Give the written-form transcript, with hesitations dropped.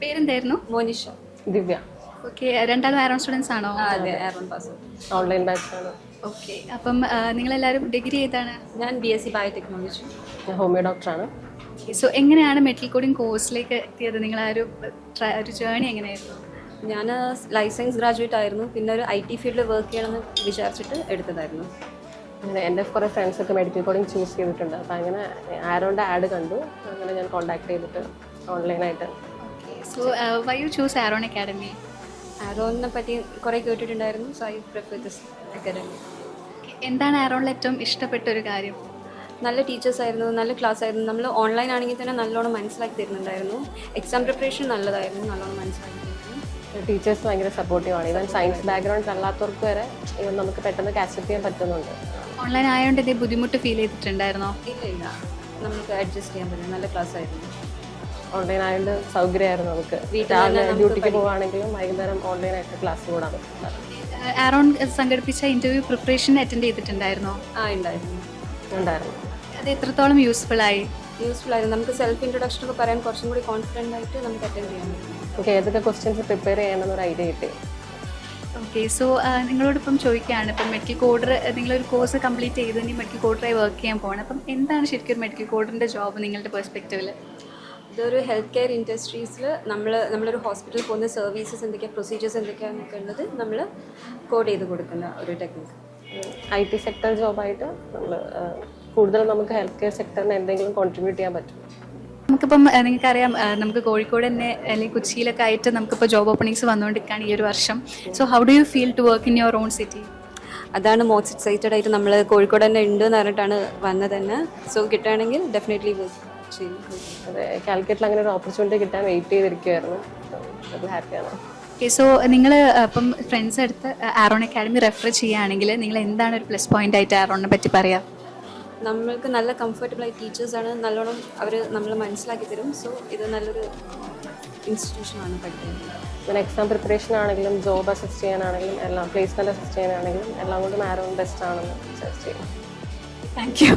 പേരെന്തായിരുന്നു? മോനിഷ. ദിവ്യ. ഓക്കെ, രണ്ടാളും Aaron students ആണോ? അതെ, ആരോൺ പാസ്. ഓൺലൈൻ ബാച്ചാണ്. ഓക്കെ, അപ്പം നിങ്ങളെല്ലാവരും ഡിഗ്രി ഏതാണ്? ഞാൻ BSc ബയോടെക്നോളജി. ഞാൻ ഹോമിയോ ഡോക്ടറാണ്. സോ എങ്ങനെയാണ് മെഡിക്കൽ കോഡിംഗ് കോഴ്സിലേക്ക് എത്തിയത്? നിങ്ങളാ ഒരു ജേണി എങ്ങനെയായിരുന്നു? ഞാൻ ലൈഫ് സയൻസ് ഗ്രാജുവേറ്റ് ആയിരുന്നു. പിന്നെ ഒരു IT ഫീൽഡിൽ വർക്ക് ചെയ്യണമെന്ന് വിചാരിച്ചിട്ട് എടുത്തതായിരുന്നു. അങ്ങനെ എൻ്റെ കുറേ ഫ്രണ്ട്സൊക്കെ മെഡിക്കൽ കോഡിങ് ചൂസ് ചെയ്തിട്ടുണ്ട്. അപ്പോൾ അങ്ങനെ ആരോൻ്റെ ആഡ് കണ്ടു. അങ്ങനെ ഞാൻ കോൺടാക്ട് ചെയ്തിട്ട് ഓൺലൈനായിട്ട്. So why you choose Aaron academy? ആരോണിനെ പറ്റി കുറേ കേട്ടിട്ടുണ്ടായിരുന്നു. So I prefer this academy. എന്താണ് ആരോണിൽ ഏറ്റവും ഇഷ്ടപ്പെട്ട ഒരു കാര്യം? നല്ല ടീച്ചേഴ്സ് ആയിരുന്നു, നല്ല ക്ലാസ് ആയിരുന്നു. നമ്മൾ ഓൺലൈൻ ആണെങ്കിൽ തന്നെ നല്ലോണം മനസ്സിലാക്കി തരുന്നുണ്ടായിരുന്നു. എക്സാം പ്രിപ്പറേഷൻ നല്ലതായിരുന്നു, നല്ലോണം മനസ്സിലാക്കി തരുന്നു. ടീച്ചേഴ്സ് ഭയങ്കര സപ്പോർട്ടീവാണ്. ഈവൻ സയൻസ് ബാക്ക്ഗ്രൗണ്ട് അല്ലാത്തവർക്ക് വരെ ഈവൻ നമുക്ക് പെട്ടെന്ന് കാച്ചപ്പ് ചെയ്യാൻ പറ്റുന്നുണ്ട്. ഓൺലൈൻ ആയതുകൊണ്ട് ഇതേ ബുദ്ധിമുട്ട് ഫീൽ ചെയ്തിട്ടുണ്ടായിരുന്നോ? ഇല്ല, നമുക്ക് അഡ്ജസ്റ്റ് ചെയ്യാൻ പറ്റും. നല്ല ക്ലാസ് ആയിരുന്നു. ഓൺലൈൻ ആയതുകൊണ്ട് സൗകര്യമായിരുന്നു നമുക്ക്. വീട്ടിൽ ഡ്യൂട്ടിക്ക് പോവുകയാണെങ്കിലും വൈകുന്നേരം ഓൺലൈനായിട്ട് ക്ലാസ് കൂടാൻ പറ്റും. ആരോൺ സംഘടിപ്പിച്ച ഇൻ്റർവ്യൂ പ്രിപ്പറേഷൻ അറ്റൻഡ് ചെയ്തിട്ടുണ്ടായിരുന്നോ? ഉണ്ടായിരുന്നു. അത് എത്രത്തോളം യൂസ്ഫുൾ ആയി? യൂസ്ഫുൾ ആയിരുന്നു. നമുക്ക് സെൽഫ് ഇൻട്രൊഡക്ഷൻ ഒക്കെ പറയാൻ കുറച്ചും കൂടി കോൺഫിഡൻ്റ് ആയിട്ട് നമുക്ക് അറ്റൻഡ് ചെയ്യാൻ പറ്റും. നമുക്ക് ഏതൊക്കെ ക്വസ്റ്റ്യൻസ് പ്രിപ്പയർ ചെയ്യണമെന്നൊരു ഐഡിയ കിട്ടി. ഓക്കെ, സോ നിങ്ങളോടിപ്പം ചോദിക്കുകയാണ്, ഇപ്പം മെഡിക്കൽ കോഡർ നിങ്ങളൊരു കോഴ്സ് കംപ്ലീറ്റ് ചെയ്ത് ഇനി മെഡിക്കൽ കോഡറായി വർക്ക് ചെയ്യാൻ പോകണം. അപ്പം എന്താണ് ശരിക്കും ഒരു മെഡിക്കൽ കോഡറിൻ്റെ ജോബ് നിങ്ങളുടെ പെർസ്പെക്റ്റീവിൽ? ഇതൊരു ഹെൽത്ത് കെയർ ഇൻഡസ്ട്രീസിൽ നമ്മളൊരു ഹോസ്പിറ്റലിൽ പോകുന്ന സർവീസസ് എന്തൊക്കെയാണ്, പ്രൊസീജിയേഴ്സ് എന്തൊക്കെയാണെന്നൊക്കെ ഉള്ളത് നമ്മൾ കോഡ് ചെയ്ത് കൊടുക്കുന്ന ഒരു ടെക്നിക്ക്. IT സെക്ടർ ജോബായിട്ട് നമ്മൾ കൂടുതൽ നമുക്ക് ഹെൽത്ത് കെയർ സെക്ടറിന് എന്തെങ്കിലും കോൺട്രിബ്യൂട്ട് ചെയ്യാൻ പറ്റും. നമുക്കിപ്പം നിങ്ങൾക്കറിയാം, നമുക്ക് കോഴിക്കോട് തന്നെ അല്ലെങ്കിൽ കൊച്ചിയിലൊക്കെ ആയിട്ട് നമുക്കിപ്പോൾ ജോബ് ഓപ്പണിങ്സ് വന്നുകൊണ്ടിരിക്കുകയാണ് ഈ ഒരു വർഷം. So how do you feel to work in your own city? അതാണ് മോസ്റ്റ് എക്സൈറ്റഡ് ആയിട്ട് നമ്മൾ കോഴിക്കോട് തന്നെ ഉണ്ട് എന്ന് പറഞ്ഞിട്ടാണ് വന്നത് തന്നെ. സോ കിട്ടുകയാണെങ്കിൽ ഡെഫിനറ്റ്ലി വർക്ക് ചെയ്യും. അതെ, കാലിക്കറ്റിൽ അങ്ങനെ ഒരു ഓപ്പർച്യൂണിറ്റി കിട്ടാൻ വെയിറ്റ് ചെയ്തിരിക്കുമായിരുന്നു. അത് ഹാപ്പിയാണ്. ഓക്കെ, സോ നിങ്ങൾ ഇപ്പം ഫ്രണ്ട്സ് അടുത്ത് ആരോൺ അക്കാഡമി റെഫർ ചെയ്യുകയാണെങ്കിൽ നിങ്ങൾ എന്താണ് ഒരു പ്ലസ് പോയിന്റ് ആയിട്ട് ആരോണിനെ പറ്റി പറയാം? നമ്മൾക്ക് നല്ല കംഫർട്ടബിൾ ആയി ടീച്ചേഴ്സാണ്, നല്ലോണം അവർ നമ്മൾ മനസ്സിലാക്കി തരും. സോ ഇത് നല്ലൊരു ഇൻസ്റ്റിറ്റ്യൂഷനാണ് പഠിക്കുന്നത്. പിന്നെ എക്സാം പ്രിപ്പറേഷൻ ആണെങ്കിലും ജോബ് അസിസ്റ്റ് ചെയ്യാനാണെങ്കിലും എല്ലാം, പ്ലേസ്മെൻറ്റ് അസിസ്റ്റ് ചെയ്യാനാണെങ്കിലും എല്ലാം കൊണ്ടും ആരോൺ ബെസ്റ്റ് ആണെന്ന് സജസ്റ്റ് ചെയ്യും. Thank you.